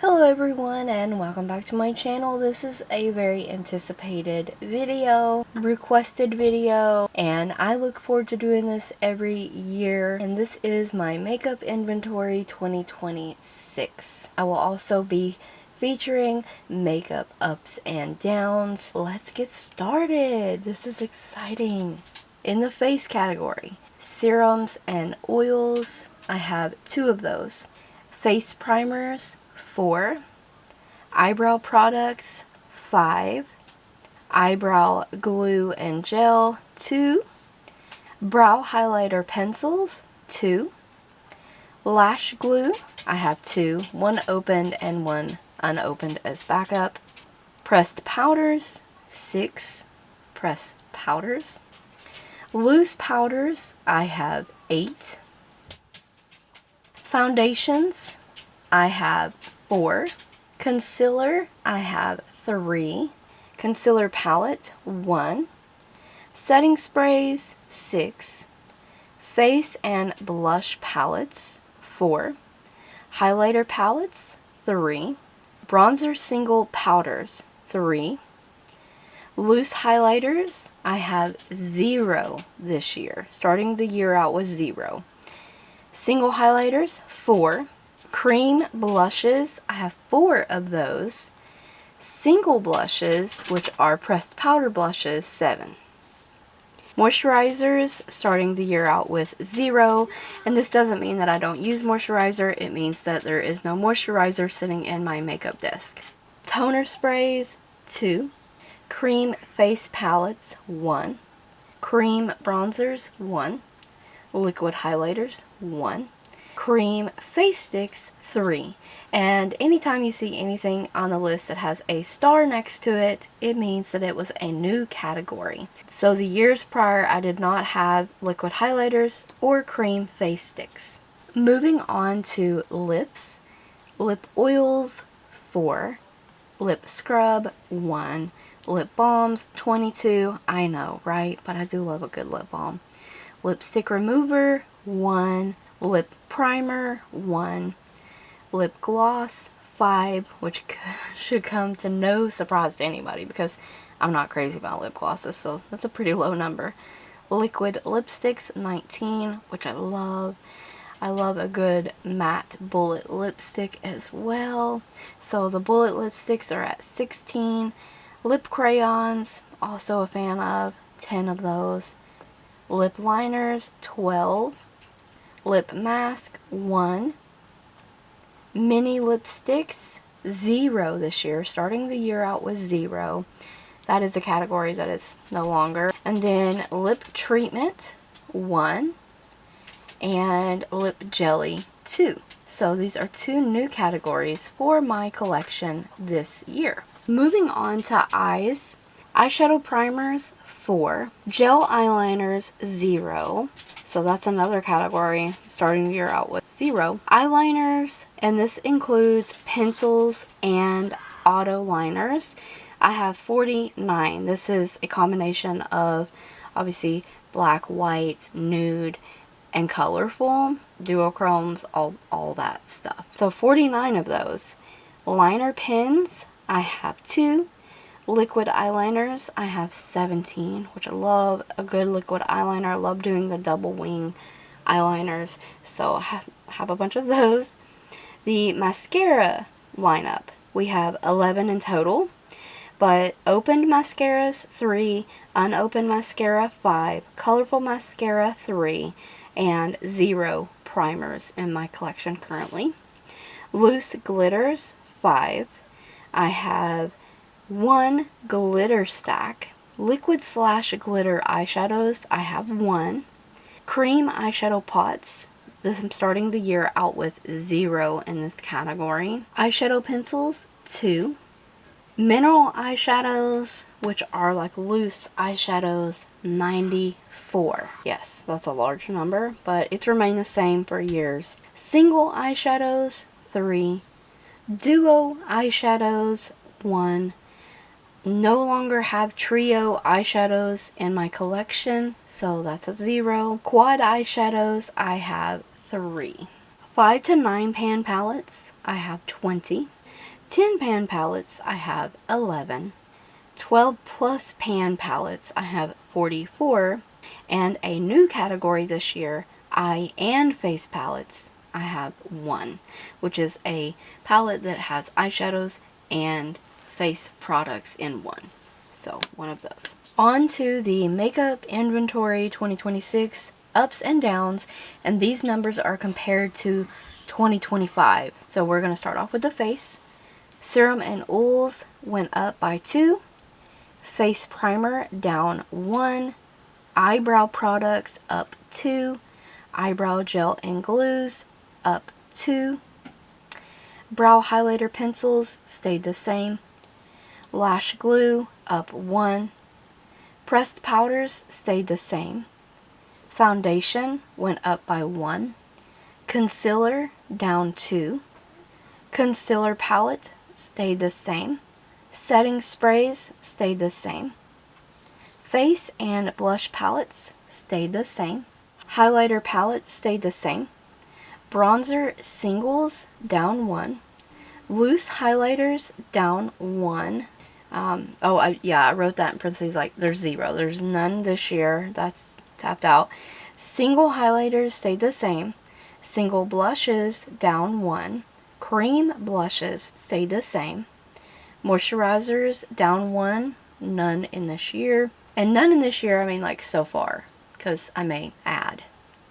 Hello everyone and welcome back to my channel. This is a very anticipated video, requested video, and I look forward to doing this every year, and this is my makeup inventory 2026. I will also be featuring makeup ups and downs. Let's get started. This is exciting. In the face category, serums and oils, I have 2 of those. Face primers, 4, eyebrow products, 5, eyebrow glue and gel, 2, brow highlighter pencils, 2, lash glue, I have 2, 1 opened and 1 unopened as backup, pressed powders, 6 pressed powders, loose powders, I have 8, foundations, I have 4. Concealer, I have 3. Concealer palette, 1. Setting sprays, 6. Face and blush palettes, 4. Highlighter palettes, 3. Bronzer single powders, 3. Loose highlighters, I have 0 this year. Starting the year out with 0. Single highlighters, 4. Cream blushes, I have 4 of those. Single blushes, which are pressed powder blushes, 7. Moisturizers, starting the year out with 0, and this doesn't mean that I don't use moisturizer, it means that there is no moisturizer sitting in my makeup desk. Toner sprays, 2. Cream face palettes, 1. Cream bronzers, 1. Liquid highlighters, 1. Cream face sticks, 3. And anytime you see anything on the list that has a star next to it, it means that it was a new category. So the years prior, I did not have liquid highlighters or cream face sticks. Moving on to lips. Lip oils, 4. Lip scrub, 1. Lip balms, 22. I know, right? But I do love a good lip balm. Lipstick remover, 1. Lip primer, 1. Lip gloss, 5, which should come to no surprise to anybody because I'm not crazy about lip glosses, so that's a pretty low number. Liquid lipsticks, 19, which I love. I love a good matte bullet lipstick as well. So the bullet lipsticks are at 16. Lip crayons, also a fan of, 10 of those. Lip liners, 12. Lip mask, 1. Mini lipsticks, 0 this year. Starting the year out with 0. That is a category that is no longer. And then lip treatment, 1. And lip jelly, 2. So these are 2 new categories for my collection this year. Moving on to eyes. Eyeshadow primers, 4. Gel eyeliners, 0. So that's another category, starting the year out with 0. Eyeliners, and this includes pencils and auto liners. I have 49. This is a combination of, obviously, black, white, nude, and colorful, duochromes, all that stuff. So 49 of those. Liner pens, I have 2. Liquid eyeliners, I have 17, which I love a good liquid eyeliner. I love doing the double wing eyeliners, so I have a bunch of those. The mascara lineup, we have 11 in total, but opened mascaras, 3, unopened mascara, 5, colorful mascara, 3, and 0 primers in my collection currently. Loose glitters, 5. I have 1 glitter stack. Liquid / glitter eyeshadows, I have 1. Cream eyeshadow pots. I'm starting the year out with 0 in this category. Eyeshadow pencils, 2. Mineral eyeshadows, which are like loose eyeshadows, 94. Yes, that's a large number, but it's remained the same for years. Single eyeshadows, 3. Duo eyeshadows, 1. No longer have trio eyeshadows in my collection, so that's a 0. Quad eyeshadows, I have 3. 5 to 9 pan palettes, I have 20. 10 pan palettes, I have 11. 12 plus pan palettes, I have 44. And a new category this year, eye and face palettes, I have 1, which is a palette that has eyeshadows and face products in one. So, one of those. On to the Makeup Inventory 2026 ups and downs, and these numbers are compared to 2025. So we're going to start off with the face. Serum and oils went up by 2. Face primer down 1. Eyebrow products up 2. Eyebrow gel and glues up 2. Brow highlighter pencils stayed the same. Lash glue up 1. Pressed powders stayed the same. Foundation went up by 1. Concealer down 2. Concealer palette stayed the same. Setting sprays stayed the same. Face and blush palettes stayed the same. Highlighter palette stayed the same. Bronzer singles down 1. Loose highlighters down 1. I wrote that in parentheses, like there's 0. There's none this year. That's tapped out. Single highlighters stayed the same. Single blushes down 1. Cream blushes stayed the same. Moisturizers down 1. None in this year. And none in this year, I mean like so far, because I may add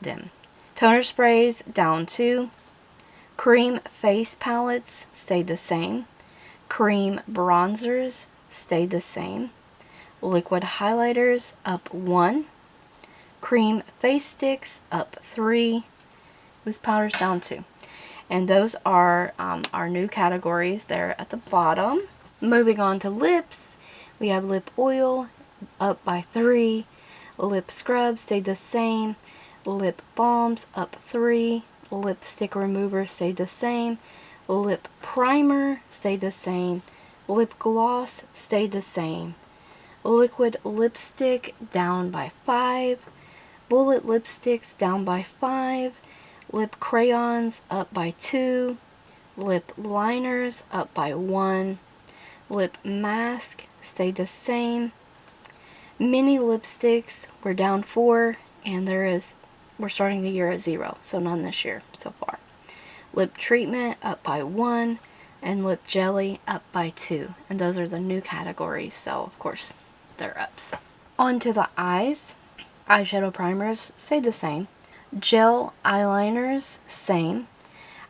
them. Toner sprays down 2. Cream face palettes stayed the same. Cream bronzers stayed the same. Liquid highlighters up 1. Cream face sticks up 3. Loose powders down 2. And those are our new categories there at the bottom. Moving on to lips, we have lip oil up by 3. Lip scrub stayed the same. Lip balms up 3. Lipstick remover stayed the same. Lip primer stayed the same. Lip gloss stayed the same. Liquid lipstick down by 5. Bullet lipsticks down by 5. Lip crayons up by 2. Lip liners up by 1. Lip mask stayed the same. Mini lipsticks were down 4, and we're starting the year at 0, so none this year so far. Lip treatment up by 1, and lip jelly up by 2. And those are the new categories, so of course they're ups. On to the eyes. Eyeshadow primers stayed the same. Gel eyeliners, same.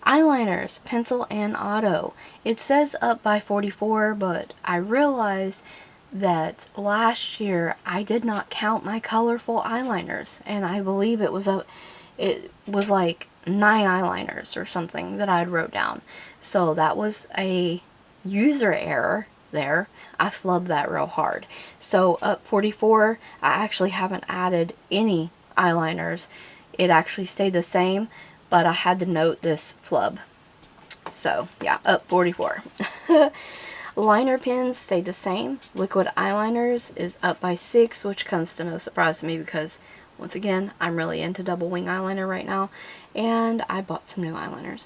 Eyeliners, pencil and auto. It says up by 44, but I realized that last year I did not count my colorful eyeliners, and I believe it was like 9 eyeliners or something that I wrote down. So that was a user error there. I flubbed that real hard. So up 44, I actually haven't added any eyeliners. It actually stayed the same, but I had to note this flub. So yeah, up 44. Liner pens stayed the same. Liquid eyeliners is up by 6, which comes to no surprise to me because, once again, I'm really into double wing eyeliner right now, and I bought some new eyeliners.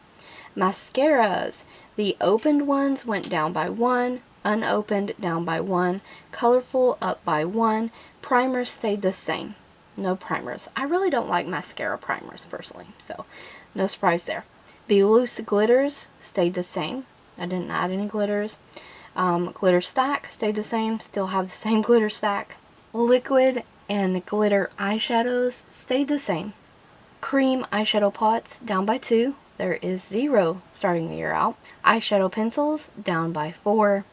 Mascaras. The opened ones went down by 1, unopened down by 1, colorful up by 1, primers stayed the same. No primers. I really don't like mascara primers personally, so no surprise there. The loose glitters stayed the same. I didn't add any glitters. Glitter stack stayed the same. Still have the same glitter stack. Liquid and glitter eyeshadows stayed the same. Cream eyeshadow pots down by 2. There is 0 starting the year out. Eyeshadow pencils down by 4.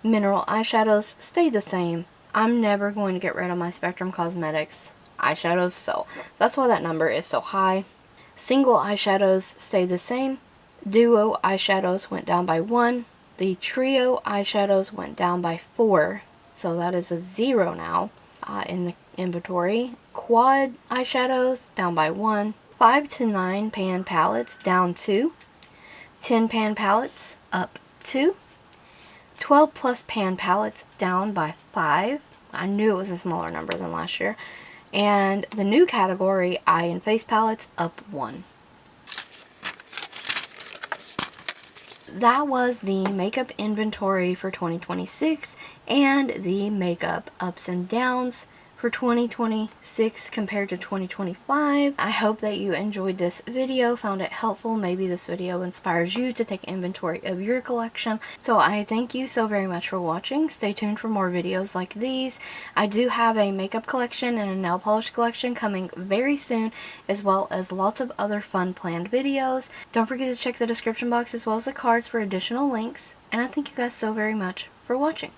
Mineral eyeshadows stayed the same. I'm never going to get rid of my Spectrum Cosmetics eyeshadows, so that's why that number is so high. Single eyeshadows stayed the same. Duo eyeshadows went down by 1. The trio eyeshadows went down by 4, so that is a 0 now in the inventory. Quad eyeshadows down by 1. 5 to 9 pan palettes down 2. 10 pan palettes up 2. 12 plus pan palettes down by 5. I knew it was a smaller number than last year. And the new category, eye and face palettes, up 1. that was the makeup inventory for 2026 and the makeup ups and downs for 2026 compared to 2025. I hope that you enjoyed this video, found it helpful. Maybe this video inspires you to take inventory of your collection. So I thank you so very much for watching. Stay tuned for more videos like these. I do have a makeup collection and a nail polish collection coming very soon, as well as lots of other fun planned videos. Don't forget to check the description box as well as the cards for additional links. And I thank you guys so very much for watching.